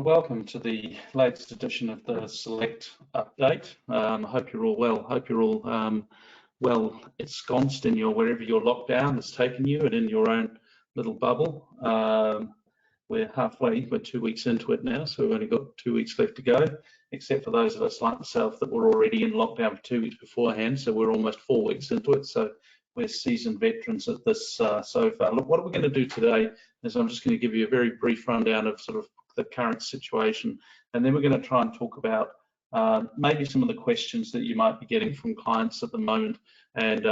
Welcome to the latest edition of the Select Update. I hope you're all well. Hope you're all well ensconced in wherever your lockdown has taken you and in your own little bubble. We're 2 weeks into it now, so we've only got 2 weeks left to go, except for those of us like myself that were already in lockdown for 2 weeks beforehand, so we're almost 4 weeks into it. So we're seasoned veterans at this so far. Look, what we're going to do today is I'm just going to give you a very brief rundown of sort of the current situation, and then we're going to try and talk about maybe some of the questions that you might be getting from clients at the moment, and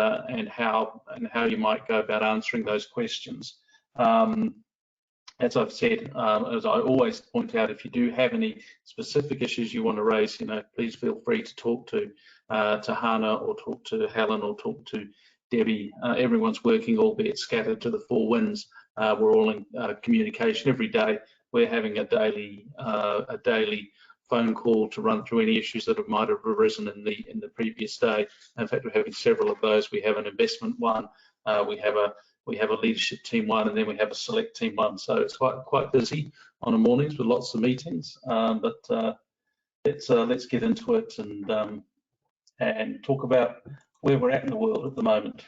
how you might go about answering those questions. As I've said, as I always point out, if you do have any specific issues you want to raise, please feel free to talk to Hannah, or talk to Helen, or talk to Debbie. Everyone's working, albeit scattered to the four winds. We're all in communication every day. We're having a daily phone call to run through any issues that might have arisen in the previous day. In fact, we're having several of those. We have an investment one, we have a leadership team one, and then we have a select team one. So it's quite busy on the mornings with lots of meetings. But let's get into it and talk about where we're at in the world at the moment.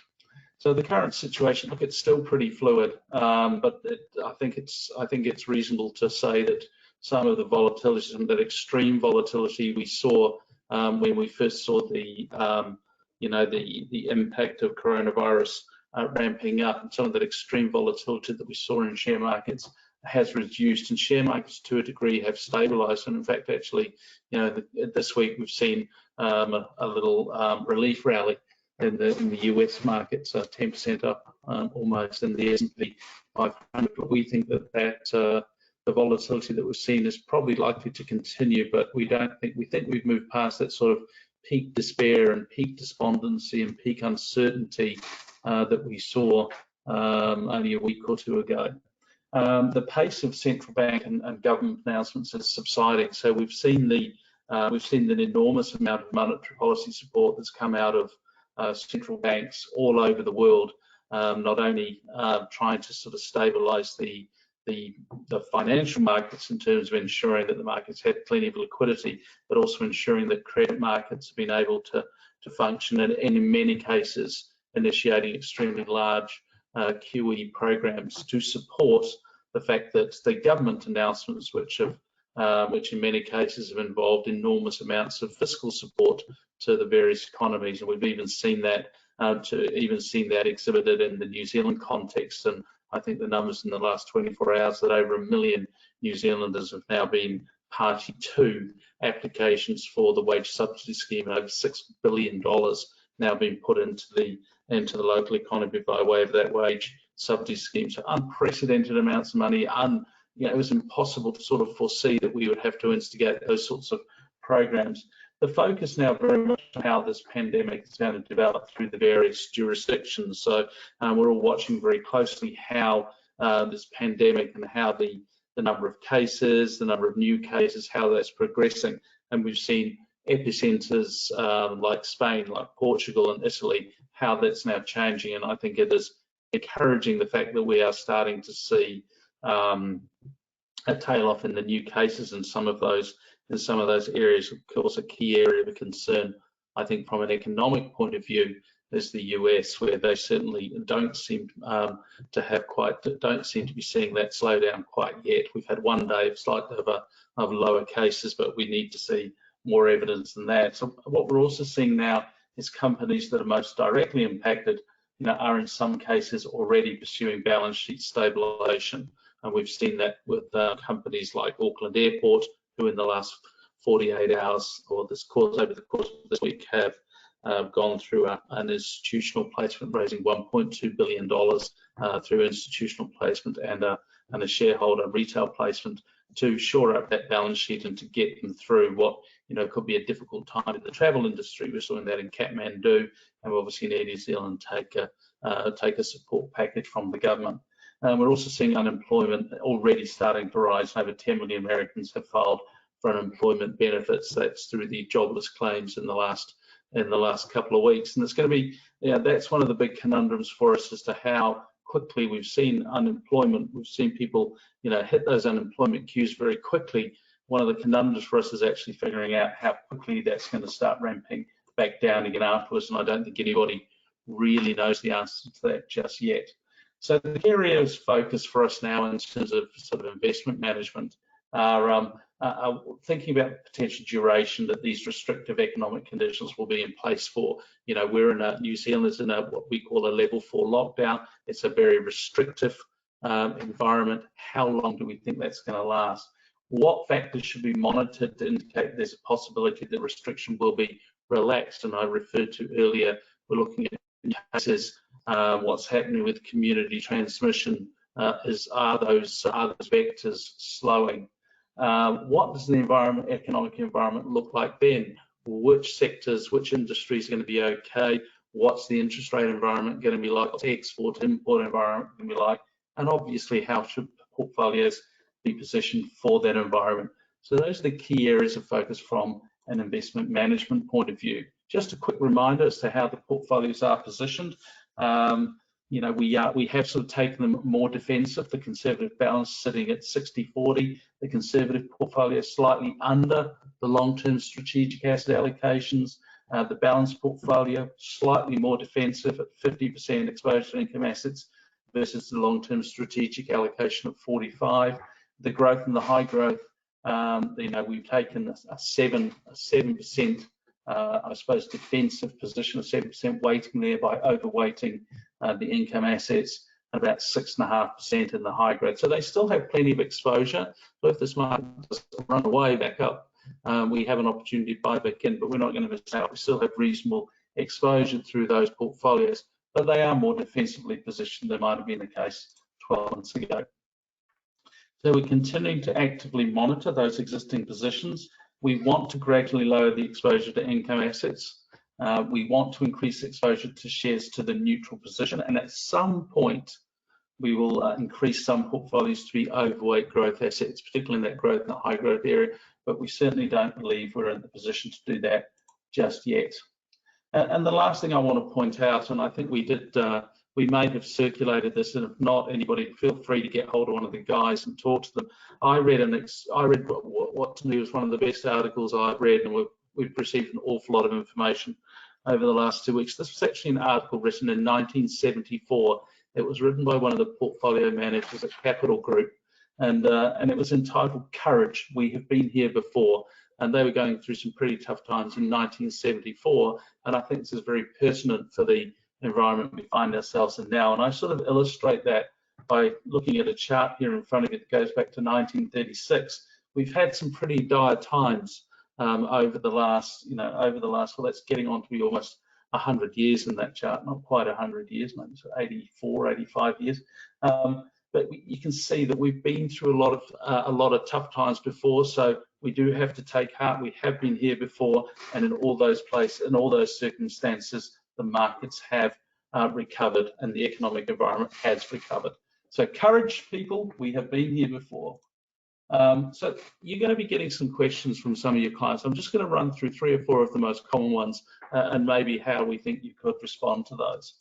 So the current situation, look, it's still pretty fluid, but I think it's reasonable to say that some of the volatility, some of that extreme volatility we saw when we first saw the impact of coronavirus ramping up, and some of that extreme volatility that we saw in share markets has reduced, and share markets to a degree have stabilized. And in fact, actually, this week we've seen a little relief rally in the US market, so 10% up almost in the S&P 500. But we think that the volatility that we've seen is probably likely to continue, but we think we've moved past that sort of peak despair and peak despondency and peak uncertainty that we saw only a week or two ago. The pace of central bank and government announcements is subsiding. So we've seen an enormous amount of monetary policy support that's come out of central banks all over the world, not only trying to sort of stabilize the financial markets in terms of ensuring that the markets had plenty of liquidity, but also ensuring that credit markets have been able to function, and in many cases initiating extremely large QE programs to support the fact that the government announcements, which in many cases have involved enormous amounts of fiscal support to the various economies, and we've even seen that exhibited in the New Zealand context. And I think the numbers in the last 24 hours that over 1 million New Zealanders have now been party to applications for the wage subsidy scheme, and over $6 billion now being put into the local economy by way of that wage subsidy scheme. So unprecedented amounts of money. It was impossible to sort of foresee that we would have to instigate those sorts of programs. The focus now very much on how this pandemic is going to develop through the various jurisdictions. So we're all watching very closely how this pandemic and how the number of cases, the number of new cases, how that's progressing. And we've seen epicenters like Spain, like Portugal and Italy, how that's now changing. And I think it is encouraging the fact that we are starting to see a tail off in the new cases in some of those areas. Of course, a key area of concern, I think, from an economic point of view, is the US, where they certainly don't seem to be seeing that slowdown quite yet. We've had one day of lower cases, but we need to see more evidence than that. So what we're also seeing now is companies that are most directly impacted, are in some cases already pursuing balance sheet stabilization. And we've seen that with companies like Auckland Airport, who in the last 48 hours or over the course of this week have gone through an institutional placement, raising $1.2 billion through institutional placement and a shareholder retail placement to shore up that balance sheet and to get them through what could be a difficult time in the travel industry. We're seeing that in Kathmandu, and we're obviously in Air New Zealand take a support package from the government. We're also seeing unemployment already starting to rise. Over 10 million Americans have filed for unemployment benefits. That's through the jobless claims in the last couple of weeks, and it's going to be that's one of the big conundrums for us as to how quickly we've seen unemployment. We've seen people hit those unemployment queues very quickly, one of the conundrums for us is actually figuring out how quickly that's going to start ramping back down again afterwards, and I don't think anybody really knows the answer to that just yet. So the areas of focus for us now in terms of sort of investment management are thinking about the potential duration that these restrictive economic conditions will be in place for. You know, New Zealand's in what we call a level 4 lockdown. It's a very restrictive environment. How long do we think that's going to last? What factors should be monitored to indicate there's a possibility that restriction will be relaxed? And I referred to earlier, we're looking at cases, what's happening with community transmission. Are those vectors slowing? What does the economic environment look like then? Which sectors, which industries are going to be okay? What's the interest rate environment going to be like? What's the export-import environment going to be like? And obviously, how should portfolios be positioned for that environment? So those are the key areas of focus from an investment management point of view. Just a quick reminder as to how the portfolios are positioned. You know, we have sort of taken them more defensive. The conservative balance sitting at 60-40. The conservative portfolio slightly under the long-term strategic asset allocations. The balanced portfolio slightly more defensive at 50% exposure to income assets versus the long-term strategic allocation of 45. The growth and the high growth, you know, we've taken a 7%, I suppose, defensive position of 7% weighting there by overweighting the income assets, about 6.5% in the high growth. So they still have plenty of exposure. So if this market does run away back up, we have an opportunity to buy back in, but we're not going to miss out. We still have reasonable exposure through those portfolios, but they are more defensively positioned than might have been the case 12 months ago. So we're continuing to actively monitor those existing positions. We want to gradually lower the exposure to income assets. We want to increase exposure to shares to the neutral position, and at some point we will increase some portfolios to be overweight growth assets, particularly in that growth and high growth area, but we certainly don't believe we're in the position to do that just yet. And the last thing I want to point out, and I think we did, we may have circulated this, and if not, anybody feel free to get hold of one of the guys and talk to them. I read what to me was one of the best articles I've read, and we've received an awful lot of information over the last 2 weeks. This was actually an article written in 1974. It was written by one of the portfolio managers at Capital Group, and it was entitled "Courage, We Have Been Here Before." And they were going through some pretty tough times in 1974, and I think this is very pertinent for the environment we find ourselves in now. And I sort of illustrate that by looking at a chart here in front of you that goes back to 1936. We've had some pretty dire times over the last, well, that's getting on to be almost 100 years in that chart, not quite 100 years, maybe 84, 85 years. But you can see that we've been through a lot of tough times before, so we do have to take heart. We have been here before, and in all those places, in all those circumstances, the markets have recovered and the economic environment has recovered. So courage, people, we have been here before. So you're going to be getting some questions from some of your clients. I'm just going to run through 3 or 4 of the most common ones and maybe how we think you could respond to those.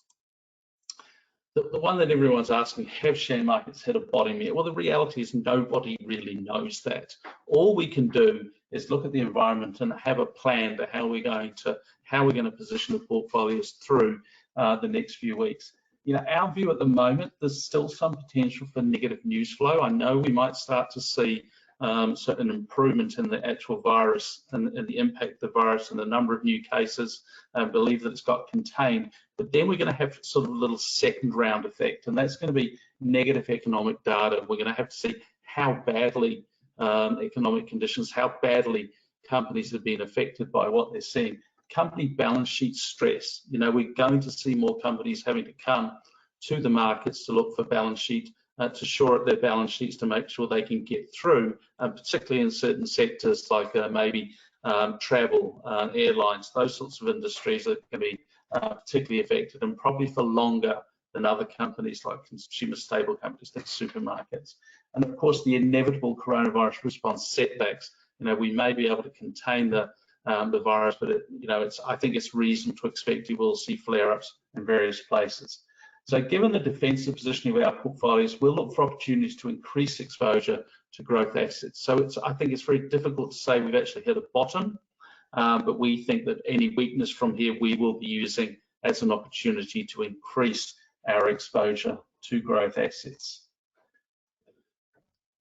The one that everyone's asking, have share markets hit a bottom yet? Well, the reality is nobody really knows that. All we can do is look at the environment and have a plan to how we're going to position the portfolios through the next few weeks. You know, our view at the moment, there's still some potential for negative news flow. I know we might start to see an improvement in the actual virus and the impact of the virus and the number of new cases, and believe that it's got contained. But then we're going to have sort of a little second round effect, and that's going to be negative economic data. We're going to have to see how badly economic conditions, how badly companies have been affected by what they're seeing. Company balance sheet stress. You know, we're going to see more companies having to come to the markets to look for balance sheet, to shore up their balance sheets to make sure they can get through, particularly in certain sectors like maybe travel, airlines, those sorts of industries that can be particularly affected, and probably for longer than other companies like consumer staple companies like supermarkets. And of course, the inevitable coronavirus response setbacks. You know, we may be able to contain the virus, but I think it's reasonable to expect you will see flare-ups in various places. So given the defensive positioning of our portfolios, we'll look for opportunities to increase exposure to growth assets. So I think it's very difficult to say we've actually hit a bottom, but we think that any weakness from here we will be using as an opportunity to increase our exposure to growth assets.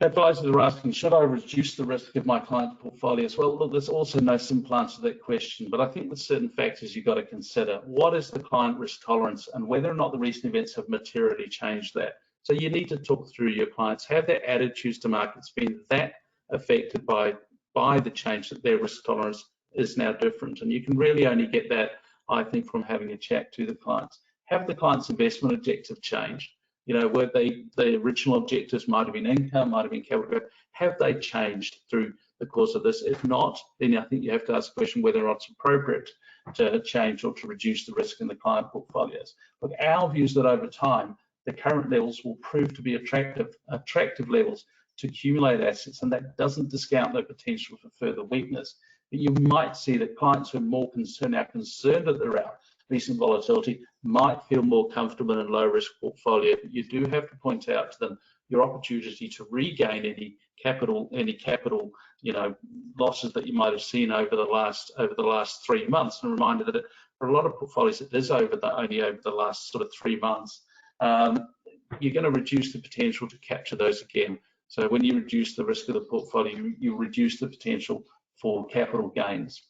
Advisors are asking, should I reduce the risk of my client portfolios? Well, look, there's also no simple answer to that question, but I think there's certain factors you've got to consider. What is the client risk tolerance, and whether or not the recent events have materially changed that? So you need to talk through your clients. Have their attitudes to markets been that affected by the change that their risk tolerance is now different? And you can really only get that, I think, from having a chat to the clients. Have the client's investment objective changed? You know, were the original objectives might have been income, might have been capital growth. Have they changed through the course of this? If not, then I think you have to ask the question whether or not it's appropriate to change or to reduce the risk in the client portfolios. Look, our view is that over time, the current levels will prove to be attractive levels to accumulate assets, and that doesn't discount the potential for further weakness. But you might see that clients who are more concerned at the recent volatility might feel more comfortable in a low risk portfolio. But you do have to point out to them your opportunity to regain any capital, you know, losses that you might have seen over the last 3 months. And a reminder that for a lot of portfolios, it is only over the last sort of 3 months. You're going to reduce the potential to capture those again. So when you reduce the risk of the portfolio, you reduce the potential for capital gains.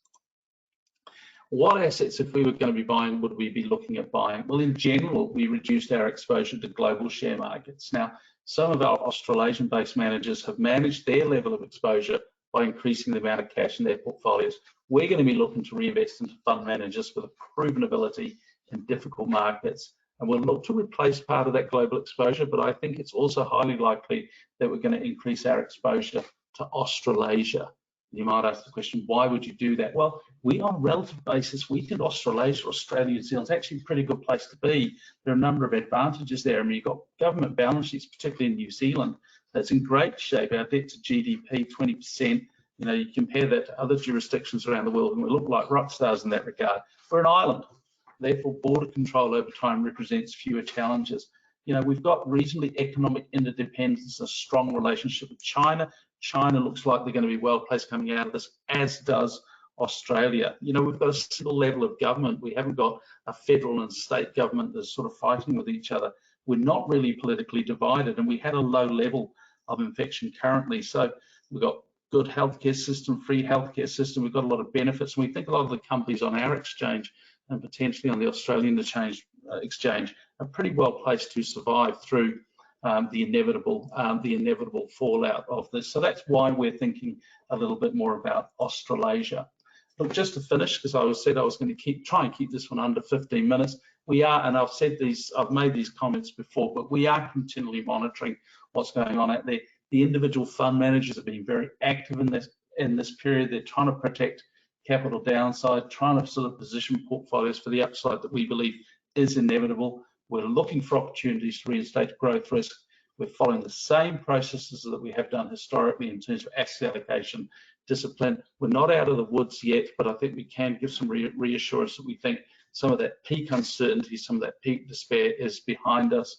What assets, if we were going to be buying, would we be looking at buying? Well, in general, we reduced our exposure to global share markets. Now, some of our Australasian-based managers have managed their level of exposure by increasing the amount of cash in their portfolios. We're going to be looking to reinvest into fund managers with a proven ability in difficult markets, and we'll look to replace part of that global exposure, but I think it's also highly likely that we're going to increase our exposure to Australasia. You might ask the question, why would you do that? Well, we on a relative basis, we think Australasia, Australia, New Zealand is actually a pretty good place to be. There are a number of advantages there. I mean, you've got government balance sheets, particularly in New Zealand, that's in great shape. Our debt to GDP, 20%. You know, you compare that to other jurisdictions around the world, and we look like rock stars in that regard. We're an island. Therefore, border control over time represents fewer challenges. You know, we've got reasonably economic interdependence, a strong relationship with China. China looks like they're going to be well placed coming out of this, as does Australia. You know, we've got a single level of government. We haven't got a federal and state government that's sort of fighting with each other. We're not really politically divided, and we had a low level of infection currently. So we've got good healthcare system, free healthcare system. We've got a lot of benefits, and we think a lot of the companies on our exchange and potentially on the Australian exchange are pretty well placed to survive through the inevitable fallout of this. So that's why we're thinking a little bit more about Australasia. Look, just to finish, because I said I was going to try and keep this one under 15 minutes. We are, and I've made these comments before, but we are continually monitoring what's going on out there. The individual fund managers have been very active in this period. They're trying to protect capital downside, trying to sort of position portfolios for the upside that we believe is inevitable. We're looking for opportunities to reinstate growth risk. We're following the same processes that we have done historically in terms of asset allocation discipline. We're not out of the woods yet, but I think we can give some reassurance that we think some of that peak uncertainty, some of that peak despair is behind us.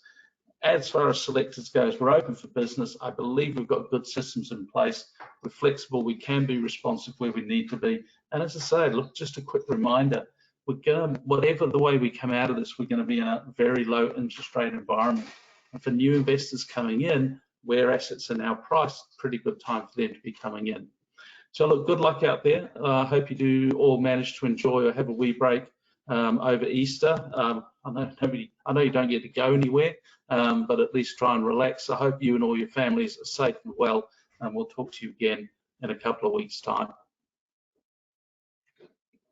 As far as selectors goes, we're open for business. I believe we've got good systems in place. We're flexible. We can be responsive where we need to be. And as I say, look, just a quick reminder, whatever the way we come out of this, we're going to be in a very low interest rate environment. And for new investors coming in, where assets are now priced, pretty good time for them to be coming in. So look, good luck out there. I hope you do all manage to enjoy or have a wee break over Easter. I know you don't get to go anywhere, but at least try and relax. I hope you and all your families are safe and well, and we'll talk to you again in a couple of weeks' time.